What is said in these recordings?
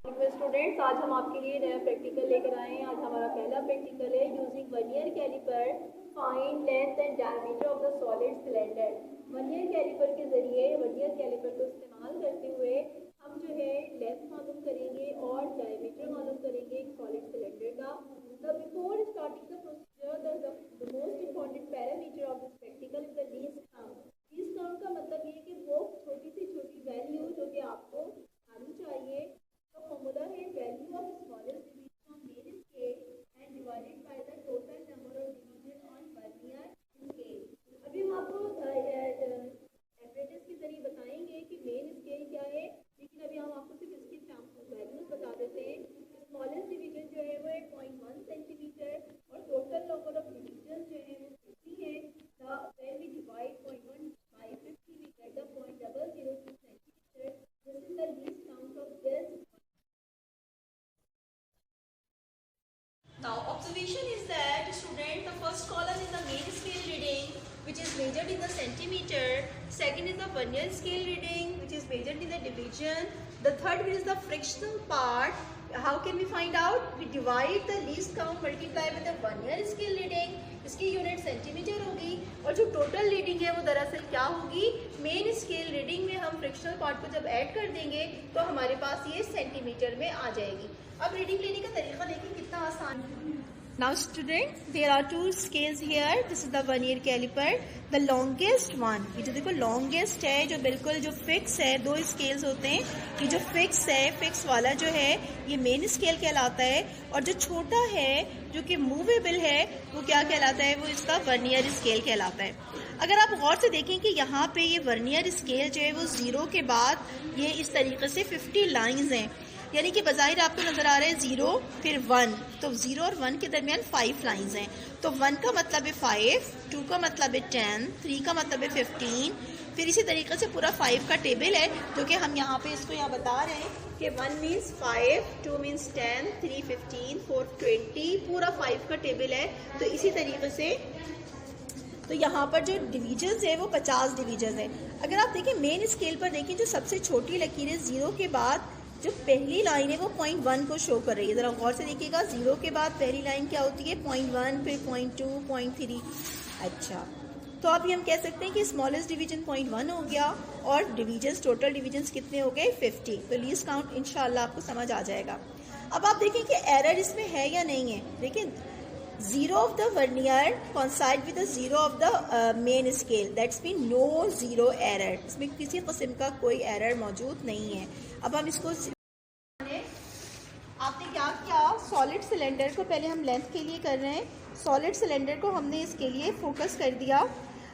Students, आज हम आपके लिए नया प्रैक्टिकल लेकर आए हैं। आज हमारा पहला प्रैक्टिकल है using vernier calliper find length and diameter of the solid cylinder. Vernier calliper के जरिए वर्नियर कैलिपर को इस्तेमाल करते हुए हम जो है लेंथ मालूम करेंगे और डायमीटर मालूम करेंगे एक सॉलिड सिलेंडर का। Before starting the procedure the most important parameter of this practical is the least count. Least count का मतलब ये कि वो छोटी से छोटी वैल्यू जो कि आपको आनी चाहिए। तो फॉर्मूला है value of smallest division on main scale and divided by the total number of division on vernier scale. अभी हम आपको एवरेजेस के जरिए बताएंगे कि मेन स्केल क्या है, लेकिन अभी हम आपको सिर्फ इसकी वैल्यूज बता देते हैं। स्मॉलेस्ट डिवीजन जो है वो है 0.1 सेंटीमीटर और टोटल नंबर ऑफ डिवीजन जो है वो 50 है। When we divide 0.1 by 50 we get the 0.002 centimetre. This is the least count of this. Now observation is that student, the first column is the main scale reading which is measured in the centimeter. Second is the vernier scale reading which is measured in the division. The third is the frictional part. How can we find out? We divide the least count multiply with the vernier scale reading. इसकी unit centimetre होगी और जो total reading है वो दरअसल क्या होगी, main scale reading में हम फ्रिक्शनल पार्ट को जब ऐड कर देंगे तो हमारे पास ये सेंटीमीटर में आ जाएगी। अब रीडिंग लेने का तरीका देखिए कितना आसान है। Now students, there are two scales here. This is the vernier caliper. The longest one, ये जो देखो longest है, जो बिल्कुल जो फिक्स है, दो स्केल्स होते हैं। ये जो फिक्स है, फिक्स वाला जो है ये मेन स्केल कहलाता है और जो छोटा है जो कि मूवेबल है वो क्या कहलाता है, वो इसका वर्नियर स्केल कहलाता है। अगर आप गौर से देखें कि यहाँ पे ये वर्नियर स्केल जो है वो 0 के बाद ये इस तरीके से 50 लाइन्स हैं, यानी कि बज़ाहिर आपको नजर आ रहा है 0 फिर 1, तो 0 और 1 के दरमियान 5 लाइंस हैं। तो 1 का मतलब है 5, 2 का मतलब है 10, 3 का मतलब है 15, फिर इसी तरीके से पूरा 5 का टेबल है जो कि हम यहाँ पे इसको यहाँ बता रहे हैं कि 1 मीन्स 5, 2 मीन्स 10, 3 15, 4 20, पूरा 5 का टेबल है। तो इसी तरीके से तो यहाँ पर जो डिवीजन्स है वो 50 डिवीजन्स है। अगर आप देखें मेन स्केल पर देखें, जो सबसे छोटी लकीर है 0 के बाद जो पहली लाइन है वो 0.1 को शो कर रही है। ज़रा गौर से देखिएगा, 0 के बाद पहली लाइन क्या होती है 0.1, फिर 0.2, 0.3। अच्छा, तो अभी हम कह सकते हैं कि स्मॉलेस्ट डिवीजन 0.1 हो गया और डिवीजन्स टोटल डिवीजन्स कितने हो गए 50। तो लीस्ट काउंट इंशाल्लाह आपको समझ आ जाएगा। अब आप देखें कि एरर इसमें है या नहीं है। देखिए 0 of the vernier coincide with the 0 of the main scale, that's mean no 0 error. इसमें किसी किस्म का कोई एरर मौजूद नहीं है। अब हम इसको आपने क्या किया, सॉलिड सिलेंडर को पहले हम लेंथ के लिए कर रहे हैं, सॉलिड सिलेंडर को हमने इसके लिए फोकस कर दिया।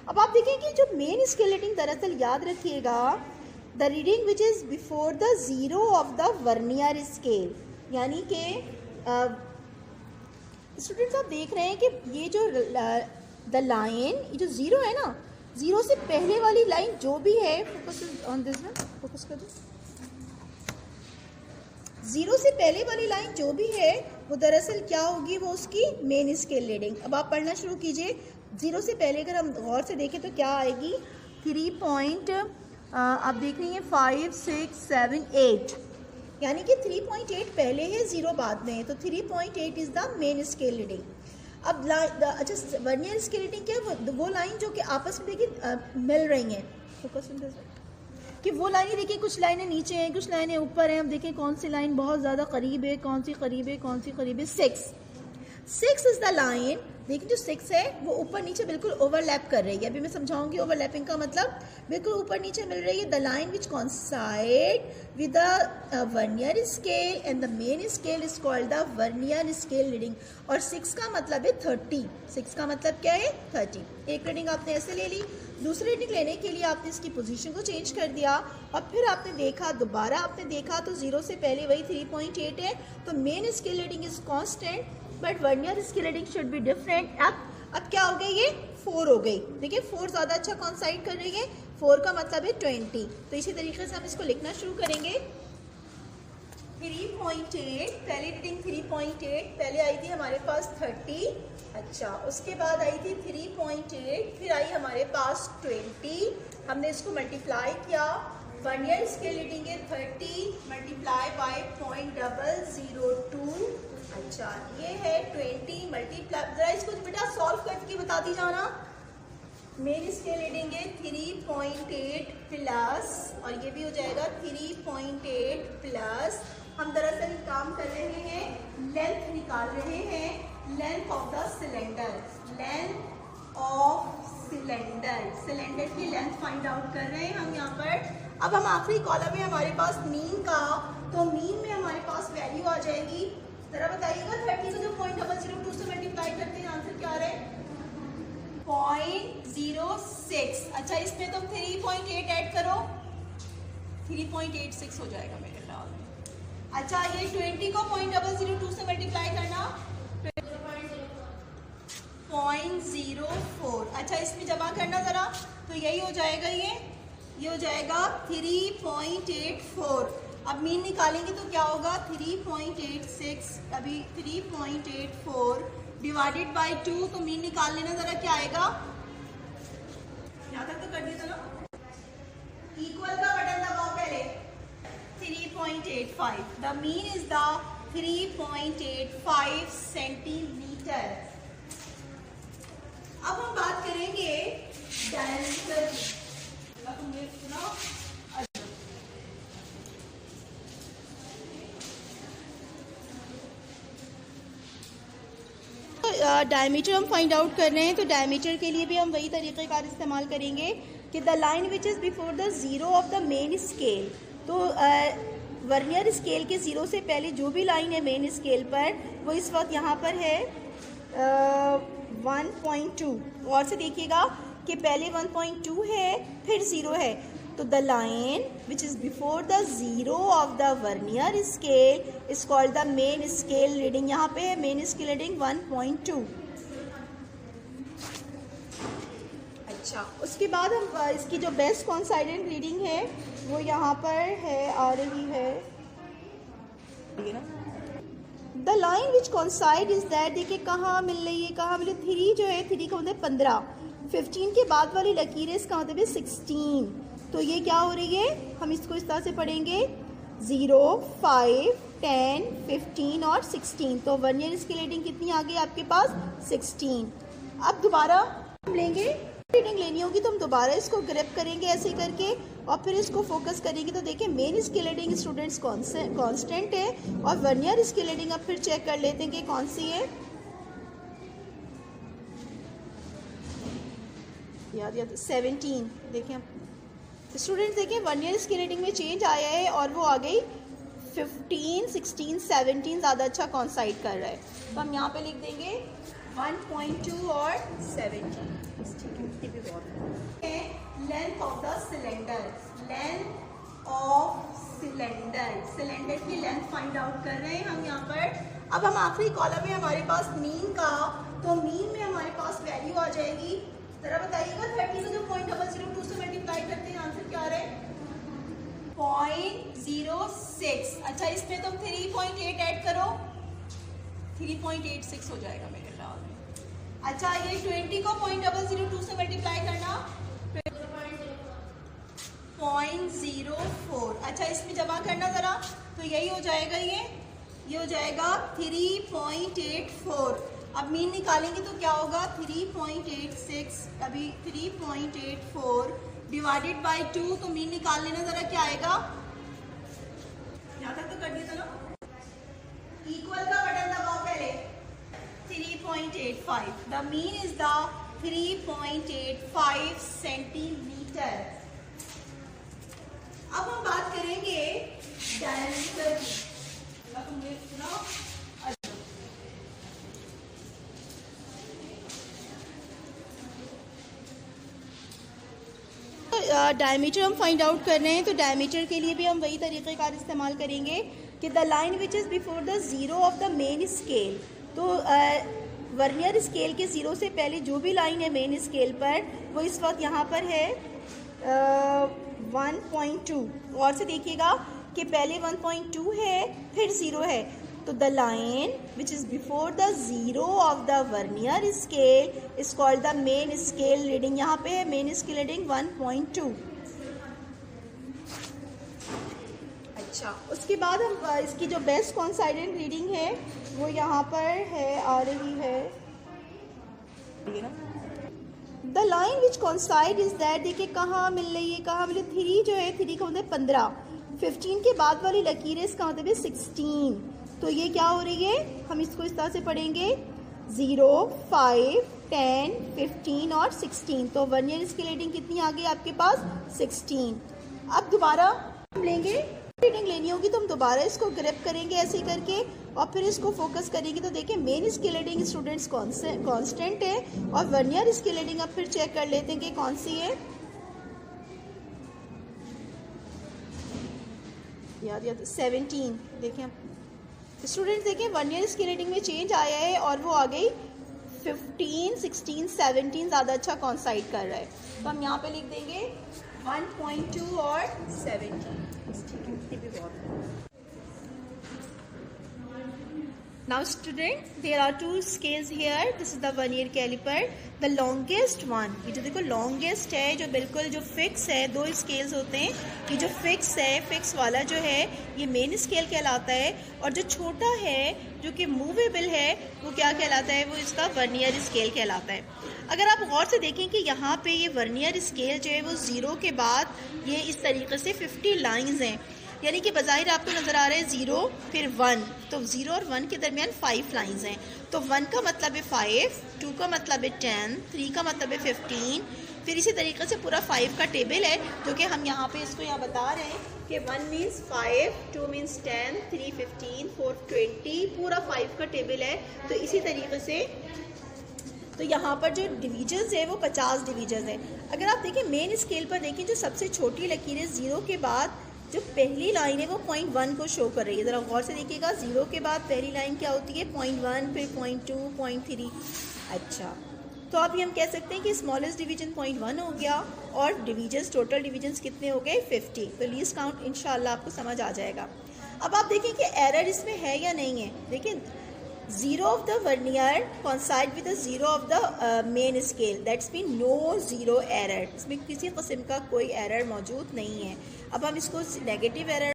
अब आप देखें कि जो मेन स्केल रीडिंग दरअसल याद रखिएगा, the reading which is before the 0 of the vernier scale, यानी कि स्टूडेंट्स आप देख रहे हैं कि ये जो द लाइन, ये जो 0 है ना, 0 से पहले वाली लाइन जो भी है, focus on this one, focus कर दो। 0 से पहले वाली लाइन जो भी है वो दरअसल क्या होगी, वो उसकी मेन स्केल रीडिंग। अब आप पढ़ना शुरू कीजिए। 0 से पहले अगर हम गौर से देखें तो क्या आएगी, 3 आप देख रही हैं 5 6 7 8, यानी कि 3.8 पहले है 0 बाद में है, तो 3.8 is the main scale reading. अब अच्छा, वर्नियर स्केल रीडिंग क्या है, वो लाइन जो कि आपस में देखिए मिल रही हैं, फोकस कि वो लाइनें देखिए, कुछ लाइनें नीचे हैं, कुछ लाइनें ऊपर हैं। हम देखें कौन सी लाइन बहुत ज़्यादा करीब है, कौन सी करीब है, कौन सी करीब है। 6 इज़ द लाइन। देखिए जो 6 है वो ऊपर नीचे बिल्कुल ओवरलैप कर रही है। अभी मैं समझाऊंगी ओवरलैपिंग का मतलब, बिल्कुल ऊपर नीचे मिल रही है। The line which कॉन्साइड with the vernier scale and the main scale is called the vernier scale reading. और 6 का मतलब है 30। 6 का मतलब क्या है 30। एक रीडिंग आपने ऐसे ले ली, दूसरी रीडिंग लेने के लिए आपने इसकी पोजीशन को चेंज कर दिया और फिर आपने देखा, दोबारा आपने देखा तो 0 से पहले वही 3.8 है, तो main scale reading is constant but vernier scale reading should be different. अब क्या हो गया, ये 4 हो गई। देखिए 4 ज़्यादा अच्छा कॉन्साइड कर रही है, 4 का मतलब है 20। तो इसी तरीके से हम इसको लिखना शुरू करेंगे। 3.8, पहली रीडिंग 3.8, पहले आई थी हमारे पास 30। अच्छा, उसके बाद आई थी 3.8, फिर आई हमारे पास 20। हमने इसको मल्टीप्लाई किया वर्नियर स्केल रीडिंग है 30 मल्टीप्लाई बाय 0.002। अच्छा ये है 20 मल्टीप्लाई, जरा इसको बेटा सॉल्व करके बताती जाना। मेन स्केल रीडिंग है 3.8 प्लस, और ये भी हो जाएगा 3.8 प्लस। हम दरअसल काम कर रहे हैं, लेंथ निकाल रहे हैं, length of the cylinder, length of cylinder, cylinder की लेंथ फाइंड आउट कर रहे हैं हम यहाँ पर। अब हम आखिरी कॉलम है हमारे पास मीन का, तो मीन में हमारे पास वैल्यू आ जाएगी, जरा बताइएगा 30 को जो 0.002 से मल्टीप्लाई करते हैं आंसर क्या आ रहा है 0.06। अच्छा इसमें तुम 3.8 ऐड करो, 3.86 हो जाएगा मेरे ख्याल में। अच्छा ये 20 को 0.002 से मल्टीप्लाई करना 0.04। अच्छा इसमें जमा करना जरा, तो यही हो जाएगा, ये हो जाएगा 3.84। अब मीन निकालेंगे तो क्या होगा 3.86, अभी 3.84 डिवाइडेड बाय 2, तो मीन निकाल लेना जरा क्या आएगा, यहाँ तक तो कर दिया था ना, इक्वल का बटन दबाओ पहले, 3.85। The mean is the 3.85 centimetre. अब हम बात करेंगे डायमीटर की। तुमने सुना डायमीटर हम फाइंड आउट कर रहे हैं, तो डायमीटर के लिए भी हम वही तरीक़ेकार इस्तेमाल करेंगे कि the line which is before the zero of the main scale. तो वर्नियर स्केल के ज़ीरो से पहले जो भी लाइन है मेन स्केल पर, वो इस वक्त यहाँ पर है 1.2। और से देखिएगा कि पहले 1.2 है फिर ज़ीरो है, तो the line which is before the zero of the vernier scale is called the main scale reading. यहाँ पे है मेन स्केल रीडिंग 1.2। अच्छा उसके बाद हम इसकी जो बेस्ट कोइंसाइडेंट रीडिंग है वो यहाँ पर है, आ रही है the line which coincide is that. देखिए कहाँ मिल रही है, कहाँ मिले, 3 जो है 3 का मतलब 15, 15 के बाद वाली लकीर है इसका मतलब है 16। तो ये क्या हो रही है, हम इसको इस तरह से पढ़ेंगे 0, 5, 10, 15 और 16। तो वर्नियर स्केल रीडिंग कितनी आ गई आपके पास 16। अब दोबारा हम लेंगे, रीडिंग लेनी होगी तो हम दोबारा इसको ग्रिप करेंगे ऐसे करके और फिर इसको फोकस करेंगे। तो देखिए main scale reading students constant है और वर्नियर स्केल रीडिंग अब फिर चेक कर लेते हैं कि कौन सी है। याद 17। देखें स्टूडेंट्स, देखिए वर्नियर स्केल रीडिंग में चेंज आया है और वो आ गई 15, 16, 17 ज़्यादा अच्छा कॉन्साइड कर रहा है। तो हम यहाँ पे लिख देंगे 1.2 और 17। Length of the cylinder, length of cylinder, cylinder की लेंथ फाइंड आउट कर रहे हैं हम यहाँ पर। अब हम आखिरी कॉलम है हमारे पास मीन का, तो मीन में हमारे पास वैल्यू आ जाएगी, जरा बताइएगा 30 को जो 0.002 से मल्टीप्लाई करते हैं आंसर क्या आ रहा है 0.06। अच्छा इसमें तुम 3.8 ऐड करो, 3.86 हो जाएगा मेरे ख्याल में। अच्छा ये 20 को 0.002 से मल्टीप्लाई करना 0.04। अच्छा इसमें जमा करना ज़रा, तो यही हो जाएगा, ये हो जाएगा 3.84। अब मीन निकालेंगे तो क्या होगा 3.86, अभी 3.84 डिवाइडेड बाय 2, तो मीन निकाल लेना ज़रा क्या आएगा, यहाँ तक तो कर दिया था ना, इक्वल का बटन दबाओ पहले, 3.85। The mean is the 3.85 centimetre. अब हम बात करेंगे डायमीटर की। तुमने सुना डायमीटर हम फाइंड आउट कर रहे हैं, तो डायमीटर के लिए भी हम वही तरीक़ेकार इस्तेमाल करेंगे कि the line which is before the zero of the main scale. तो वर्नियर स्केल के ज़ीरो से पहले जो भी लाइन है मेन स्केल पर, वो इस वक्त यहाँ पर है 1.2। और से देखिएगा कि पहले 1.2 है फिर ज़ीरो है, तो the line which is before the zero of the vernier scale is called the main scale reading. यहाँ पे है मेन स्केल रीडिंग 1.2। अच्छा, उसके बाद हम इसकी जो बेस्ट कॉन्साइडेंट रीडिंग है वो यहाँ पर है, आ रही है the line which कॉन्साइड is that. देखिए कहाँ मिल रही है, कहाँ मिले, 3 जो है, 3 का मतलब 15, 15 के बाद वाली लकीर है, इसका मतलब है 16। तो ये क्या हो रही है, हम इसको इस तरह से पढ़ेंगे 0, 5, 10, 15 और 16। तो वर्नियर स्केल रीडिंग कितनी आ गई आपके पास, 16। अब दोबारा हम लेंगे, रीडिंग लेनी होगी तो हम दोबारा इसको ग्रिप करेंगे ऐसे करके और फिर इसको फोकस करेंगे। तो देखिए main scale reading students constant है और वर्नियर स्केल रीडिंग अब फिर चेक कर लेते हैं कि कौन सी है। याद 17। देखें स्टूडेंट्स, देखें वर्नियर स्केल रीडिंग में चेंज आया है और वो आ गई 15, 16, 17 ज़्यादा अच्छा कॉन्साइड कर रहा है। तो हम यहाँ पे लिख देंगे 1.2 और 17। Now student, there are 2 scales here. This is the vernier caliper. The longest one, ये जो देखो longest है, जो बिल्कुल जो फिक्स है, 2 स्केल्स होते हैं। ये जो फिक्स है, फिक्स वाला जो है ये मेन स्केल कहलाता है और जो छोटा है जो कि मूवेबल है वो क्या कहलाता है, वो इसका वर्नियर स्केल कहलाता है। अगर आप गौर से देखें कि यहाँ पे ये वर्नियर स्केल जो है वो 0 के बाद ये इस तरीके से 50 लाइंस हैं, यानी कि बज़ाहिर आपको नज़र आ रहा है 0 फिर 1, तो 0 और 1 के दरमियान 5 लाइंस हैं। तो 1 का मतलब है 5, 2 का मतलब है 10, 3 का मतलब है 15, फिर इसी तरीके से पूरा 5 का टेबल है जो कि हम यहाँ पे इसको यहाँ बता रहे हैं कि 1 मीन्स 5, 2 मीन्स 10, 3 15, 4 20, पूरा 5 का टेबल है। तो इसी तरीके से तो यहाँ पर जो डिवीजन्स है वो 50 डिवीजन्स हैं। अगर आप देखें मेन स्केल पर देखें, जो सबसे छोटी लकीर है 0 के बाद जो पहली लाइन है वो 0.1 को शो कर रही है। ज़रा गौर से देखिएगा, 0 के बाद पहली लाइन क्या होती है, 0.1, फिर 0.2, 0.3। अच्छा, तो अभी हम कह सकते हैं कि स्मॉलेस्ट डिवीजन 0.1 हो गया और डिवीजन्स, टोटल डिवीजन्स कितने हो गए, 50। तो लीस्ट काउंट इंशाल्लाह आपको समझ आ जाएगा। अब आप देखें कि एरर इसमें है या नहीं है। देखिए 0 of the vernier coincide with the 0 of the main scale, that's mean no 0 error। इसमें किसी किस्म का कोई एरर मौजूद नहीं है। अब हम इसको नेगेटिव एरर